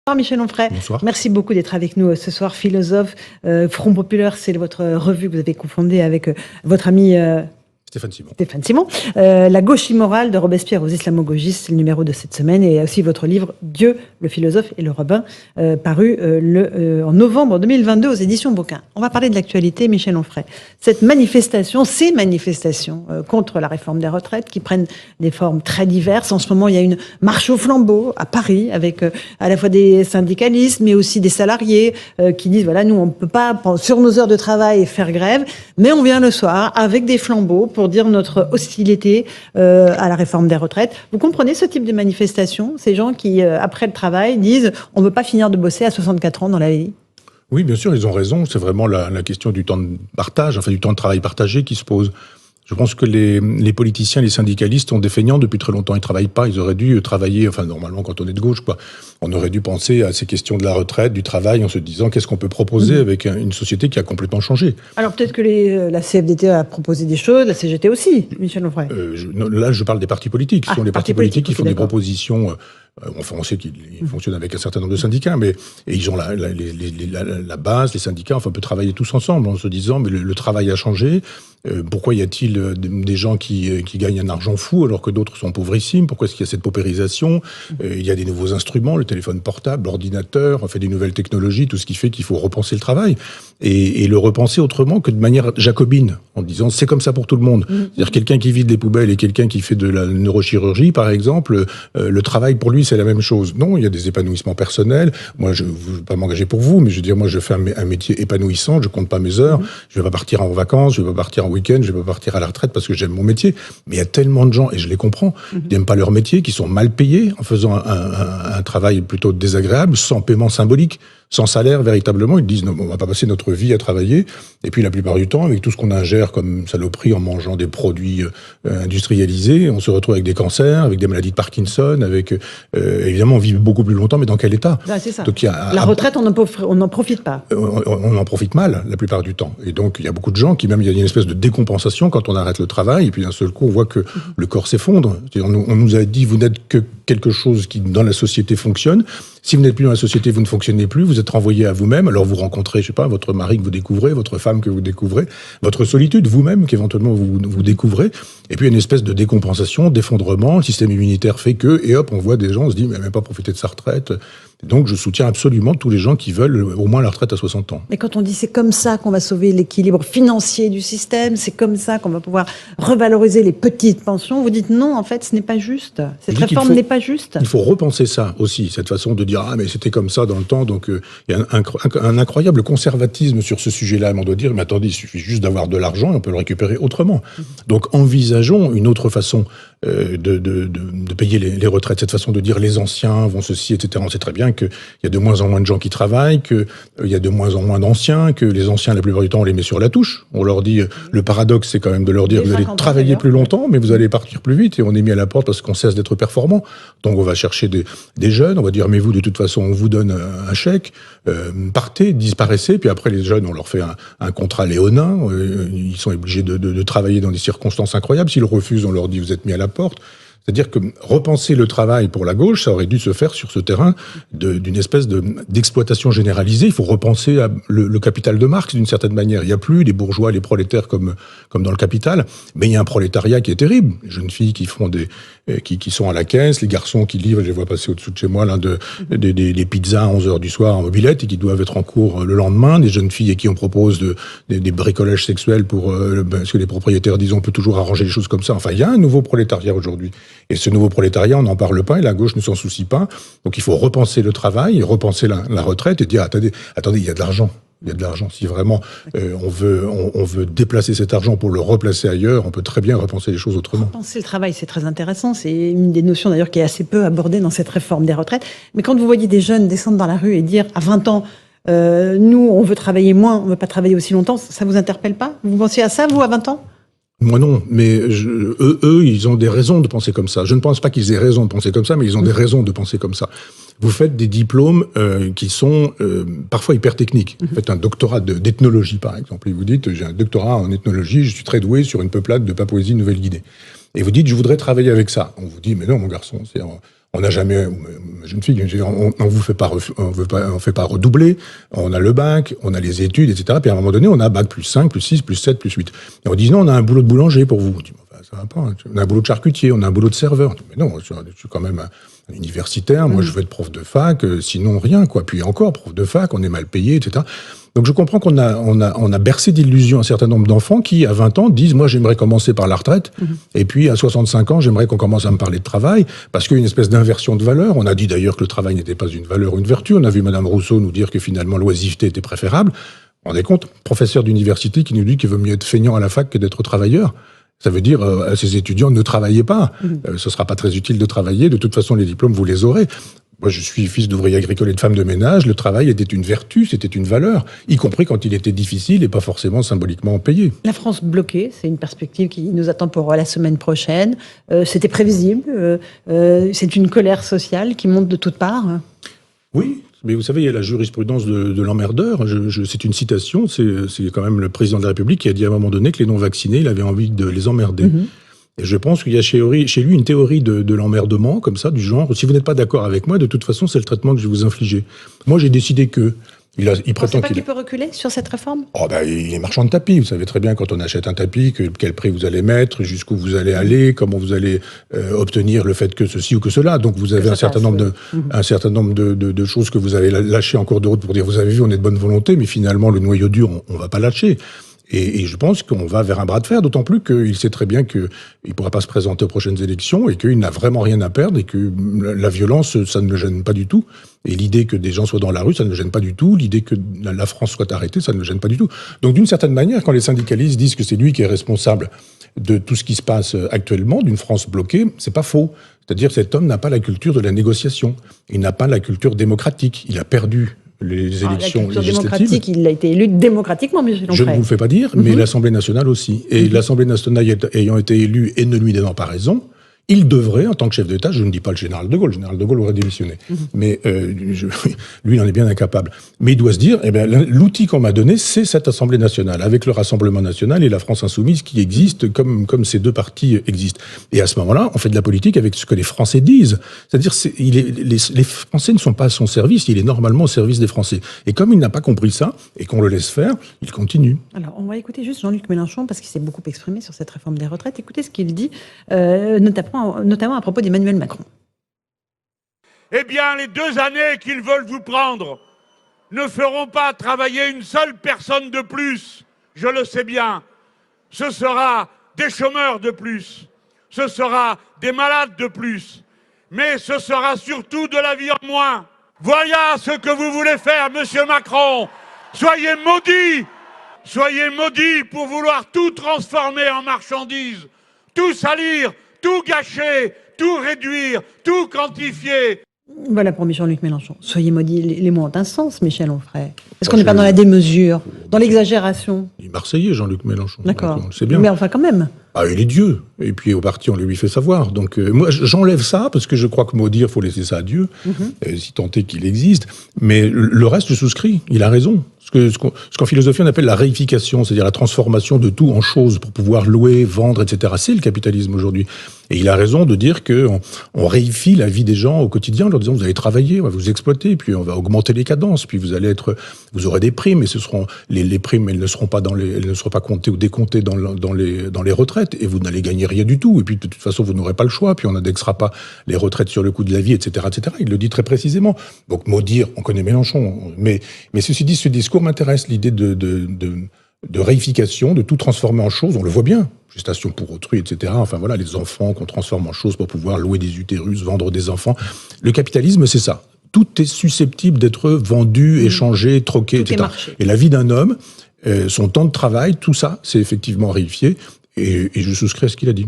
Bonsoir Michel Onfray. Bonsoir. Merci beaucoup d'être avec nous ce soir. Philosophe, Front Populaire, c'est votre revue que vous avez confondée avec votre ami Stéphane Simon. La gauche immorale de Robespierre aux islamo-gauchistes, c'est le numéro de cette semaine, et aussi votre livre Dieu, le philosophe et le rabbin, paru en novembre 2022 aux éditions Bouquin. On va parler de l'actualité, Michel Onfray. Ces manifestations contre la réforme des retraites qui prennent des formes très diverses. En ce moment, il y a une marche au flambeau à Paris avec à la fois des syndicalistes, mais aussi des salariés qui disent voilà, nous on ne peut pas sur nos heures de travail faire grève, mais on vient le soir avec des flambeaux pour dire notre hostilité à la réforme des retraites. Vous comprenez ce type de manifestation? Ces gens qui, après le travail, disent on ne veut pas finir de bosser à 64 ans dans la vie. Oui, bien sûr, ils ont raison. C'est vraiment la question du temps de partage, enfin du temps de travail partagé qui se pose. Je pense que les politiciens, les syndicalistes sont des feignants depuis très longtemps. Ils travaillent pas. Ils auraient dû travailler, enfin, normalement, quand on est de gauche, quoi. On aurait dû penser à ces questions de la retraite, du travail, en se disant qu'est-ce qu'on peut proposer avec une société qui a complètement changé. Alors, peut-être que la CFDT a proposé des choses, la CGT aussi, Michel Onfray. Là, je parle des partis politiques. Ce sont les partis politiques qui font des propositions. Enfin, on sait qu'ils fonctionnent avec un certain nombre de syndicats, mais ils ont la base, les syndicats, enfin, on peut travailler tous ensemble en se disant, mais le travail a changé. Pourquoi y a-t-il des gens qui gagnent un argent fou alors que d'autres sont pauvrissimes? Pourquoi est-ce qu'il y a cette paupérisation? Il y a des nouveaux instruments, le téléphone portable, l'ordinateur, on fait des nouvelles technologies, tout ce qui fait qu'il faut repenser le travail et le repenser autrement que de manière jacobine, en disant c'est comme ça pour tout le monde. C'est-à-dire quelqu'un qui vide les poubelles et quelqu'un qui fait de la neurochirurgie, par exemple, le travail pour lui c'est la même chose. Non, il y a des épanouissements personnels. Moi, je ne veux pas m'engager pour vous, mais je veux dire, moi, je fais un métier épanouissant, je compte pas mes heures, je vais pas partir en vacances, je vais pas partir en week-end, je vais pas partir à la retraite parce que j'aime mon métier. Mais il y a tellement de gens, et je les comprends, qui n'aiment pas leur métier, qui sont mal payés en faisant un travail plutôt désagréable, sans paiement symbolique, sans salaire véritablement. Ils disent non, on va pas passer notre vie à travailler. Et puis la plupart du temps, avec tout ce qu'on ingère comme saloperie en mangeant des produits industrialisés, on se retrouve avec des cancers, avec des maladies de Parkinson, avec évidemment on vit beaucoup plus longtemps, mais dans quel état? C'est ça. Donc, la retraite, on n'en profite pas. On en profite mal la plupart du temps. Et donc il y a beaucoup de gens qui même il y a une espèce de décompensation quand on arrête le travail. Et puis d'un seul coup, on voit que le corps s'effondre. On nous a dit vous n'êtes que quelque chose qui dans la société fonctionne. Si vous n'êtes plus dans la société, vous ne fonctionnez plus, vous êtes renvoyé à vous-même, alors vous rencontrez, je sais pas, votre mari que vous découvrez, votre femme que vous découvrez, votre solitude, vous-même qu'éventuellement vous découvrez, et puis une espèce de décompensation, d'effondrement, le système immunitaire fait que, et hop, on voit des gens, on se dit, mais elle n'a même pas profité de sa retraite. Donc je soutiens absolument tous les gens qui veulent au moins la retraite à 60 ans. Mais quand on dit c'est comme ça qu'on va sauver l'équilibre financier du système, c'est comme ça qu'on va pouvoir revaloriser les petites pensions, vous dites non, en fait, ce n'est pas juste. Cette réforme n'est pas juste. Il faut repenser ça aussi, cette façon de dire ah mais c'était comme ça dans le temps, donc il y a un incroyable conservatisme sur ce sujet-là. On doit dire mais attendez, il suffit juste d'avoir de l'argent et on peut le récupérer autrement. Donc envisageons une autre façon de payer les retraites, cette façon de dire les anciens vont ceci, etc. On sait très bien qu'il y a de moins en moins de gens qui travaillent, qu'il y a de moins en moins d'anciens, que les anciens, la plupart du temps, on les met sur la touche. On leur dit, le paradoxe, c'est quand même de leur dire, vous allez travailler plus longtemps, mais vous allez partir plus vite, et on est mis à la porte parce qu'on cesse d'être performant. Donc on va chercher des jeunes, on va dire, mais vous, de toute façon, on vous donne un chèque, partez, disparaissez, puis après les jeunes, on leur fait un contrat léonin, ils sont obligés de travailler dans des circonstances incroyables. S'ils refusent, on leur dit, vous êtes mis à la porte. C'est-à-dire que repenser le travail pour la gauche, ça aurait dû se faire sur ce terrain d'une espèce d'exploitation généralisée. Il faut repenser le capital de Marx d'une certaine manière. Il n'y a plus les bourgeois, les prolétaires comme dans le Capital, mais il y a un prolétariat qui est terrible. Les jeunes filles qui font qui sont à la caisse, les garçons qui livrent, je les vois passer au-dessous de chez moi, des pizzas à 11h du soir en mobilette et qui doivent être en cours le lendemain, des jeunes filles à qui on propose des bricolages sexuels parce que les propriétaires disent on peut toujours arranger les choses comme ça. Enfin, il y a un nouveau prolétariat aujourd'hui. Et ce nouveau prolétariat, on n'en parle pas et la gauche ne s'en soucie pas. Donc il faut repenser le travail, repenser la retraite et dire attendez, il y a de l'argent. Il y a de l'argent. Si vraiment on veut déplacer cet argent pour le replacer ailleurs, on peut très bien repenser les choses autrement. Repenser le travail, c'est très intéressant. C'est une des notions d'ailleurs qui est assez peu abordée dans cette réforme des retraites. Mais quand vous voyez des jeunes descendre dans la rue et dire à 20 ans, nous on veut travailler moins, on ne veut pas travailler aussi longtemps, ça vous interpelle pas? Vous pensiez à ça, vous, à 20 ans? Moi non, mais eux, ils ont des raisons de penser comme ça. Je ne pense pas qu'ils aient raison de penser comme ça, mais ils ont des raisons de penser comme ça. Vous faites des diplômes qui sont parfois hyper techniques. Vous faites un doctorat d'ethnologie, par exemple. Et vous dites, j'ai un doctorat en ethnologie, je suis très doué sur une peuplade de Papouasie-Nouvelle-Guinée. Et vous dites, je voudrais travailler avec ça. On vous dit, mais non, mon garçon, On n'a jamais, ma jeune fille, on vous fait pas, on fait pas redoubler. On a le bac, on a les études, etc. Puis à un moment donné, on a bac plus 5, plus 6, plus 7, plus 8. Et on dit non, on a un boulot de boulanger pour vous. On dit, ça va pas. On a un boulot de charcutier, on a un boulot de serveur. On dit, mais non, je suis quand même un universitaire. Moi, je veux être prof de fac, sinon rien, quoi. Puis encore, prof de fac, on est mal payé, etc. Donc je comprends qu'on a bercé d'illusions un certain nombre d'enfants qui, à 20 ans, disent « moi j'aimerais commencer par la retraite, et puis à 65 ans, j'aimerais qu'on commence à me parler de travail », parce qu'il y a une espèce d'inversion de valeur. On a dit d'ailleurs que le travail n'était pas une valeur ou une vertu. On a vu Madame Rousseau nous dire que finalement l'oisiveté était préférable. Vous vous rendez compte ? Professeur d'université qui nous dit qu'il vaut mieux être feignant à la fac que d'être travailleur. Ça veut dire à ses étudiants, ne travaillez pas. Ce sera pas très utile de travailler. De toute façon, les diplômes, vous les aurez. Moi, je suis fils d'ouvrier agricole et de femme de ménage. Le travail était une vertu, c'était une valeur, y compris quand il était difficile et pas forcément symboliquement payé. La France bloquée, c'est une perspective qui nous attend pour la semaine prochaine. C'était prévisible. C'est une colère sociale qui monte de toutes parts. Oui. Mais vous savez, il y a la jurisprudence de l'emmerdeur. C'est une citation. C'est quand même le président de la République qui a dit à un moment donné que les non-vaccinés, il avait envie de les emmerder. Et je pense qu'il y a chez lui une théorie de l'emmerdement, comme ça, du genre, si vous n'êtes pas d'accord avec moi, de toute façon, c'est le traitement que je vais vous infliger. Moi, j'ai décidé que... Il prétend qu'il peut reculer sur cette réforme ? Il est marchand de tapis. Vous savez très bien, quand on achète un tapis, quel prix vous allez mettre, jusqu'où vous allez aller, comment vous allez obtenir le fait que ceci ou que cela. Donc vous avez un certain nombre de choses que vous avez lâchées en cours de route pour dire, vous avez vu, on est de bonne volonté, mais finalement, le noyau dur, on va pas lâcher. Et je pense qu'on va vers un bras de fer, d'autant plus qu'il sait très bien qu'il ne pourra pas se présenter aux prochaines élections et qu'il n'a vraiment rien à perdre et que la violence, ça ne le gêne pas du tout. Et l'idée que des gens soient dans la rue, ça ne le gêne pas du tout. L'idée que la France soit arrêtée, ça ne le gêne pas du tout. Donc d'une certaine manière, quand les syndicalistes disent que c'est lui qui est responsable de tout ce qui se passe actuellement, d'une France bloquée, c'est pas faux. C'est-à-dire que cet homme n'a pas la culture de la négociation. Il n'a pas la culture démocratique. Il a perdu les élections législatives. Il a été élu démocratiquement, M. Lomprey. Je ne vous le fais pas dire, mais l'Assemblée nationale aussi. Et l'Assemblée nationale ayant été élue et ne lui donnant pas raison, il devrait, en tant que chef d'État, je ne dis pas le général de Gaulle, le général de Gaulle aurait démissionné, mais lui, il en est bien incapable. Mais il doit se dire, l'outil qu'on m'a donné, c'est cette Assemblée nationale, avec le Rassemblement national et la France insoumise qui existent comme ces deux partis existent. Et à ce moment-là, on fait de la politique avec ce que les Français disent. C'est-à-dire, les Français ne sont pas à son service, il est normalement au service des Français. Et comme il n'a pas compris ça, et qu'on le laisse faire, il continue. Alors, on va écouter juste Jean-Luc Mélenchon, parce qu'il s'est beaucoup exprimé sur cette réforme des retraites. Écoutez ce qu'il dit, notamment à propos d'Emmanuel Macron. Eh bien, les 2 années qu'ils veulent vous prendre ne feront pas travailler une seule personne de plus. Je le sais bien. Ce sera des chômeurs de plus. Ce sera des malades de plus. Mais ce sera surtout de la vie en moins. Voilà ce que vous voulez faire, monsieur Macron. Soyez maudits. Soyez maudits pour vouloir tout transformer en marchandises, tout salir, tout gâcher, tout réduire, tout quantifier. Voilà pour Jean-Luc Mélenchon. Soyez maudits, les mots ont un sens, Michel Onfray. Est-ce qu'on n'est pas dans la démesure, dans l'exagération ? Il est marseillais, Jean-Luc Mélenchon. D'accord. On le sait bien. Mais enfin, quand même. Il est Dieu. Et puis au parti, on le lui fait savoir. Donc moi, j'enlève ça, parce que je crois que maudire, il faut laisser ça à Dieu, si tant est qu'il existe. Mais le reste, je souscris. Il a raison. Ce qu'en philosophie, on appelle la réification, c'est-à-dire la transformation de tout en choses pour pouvoir louer, vendre, etc. C'est le capitalisme aujourd'hui. Et il a raison de dire qu'on réifie la vie des gens au quotidien en leur disant, vous allez travailler, on va vous exploiter, puis on va augmenter les cadences, puis vous aurez des primes, et ce seront les primes, elles ne seront pas comptées ou décomptées dans les retraites, et vous n'allez gagner rien du tout. Et puis de toute façon, vous n'aurez pas le choix, puis on n'indexera pas les retraites sur le coût de la vie, etc., etc. Il le dit très précisément. Donc maudire, on connaît Mélenchon, mais ceci dit, ce discours m'intéresse, l'idée de réification, de tout transformer en choses, on le voit bien, gestation pour autrui, etc. Enfin voilà, les enfants qu'on transforme en choses pour pouvoir louer des utérus, vendre des enfants. Le capitalisme, c'est ça. Tout est susceptible d'être vendu, échangé, troqué, etc. Et la vie d'un homme, son temps de travail, tout ça, c'est effectivement réifié, et je souscris à ce qu'il a dit.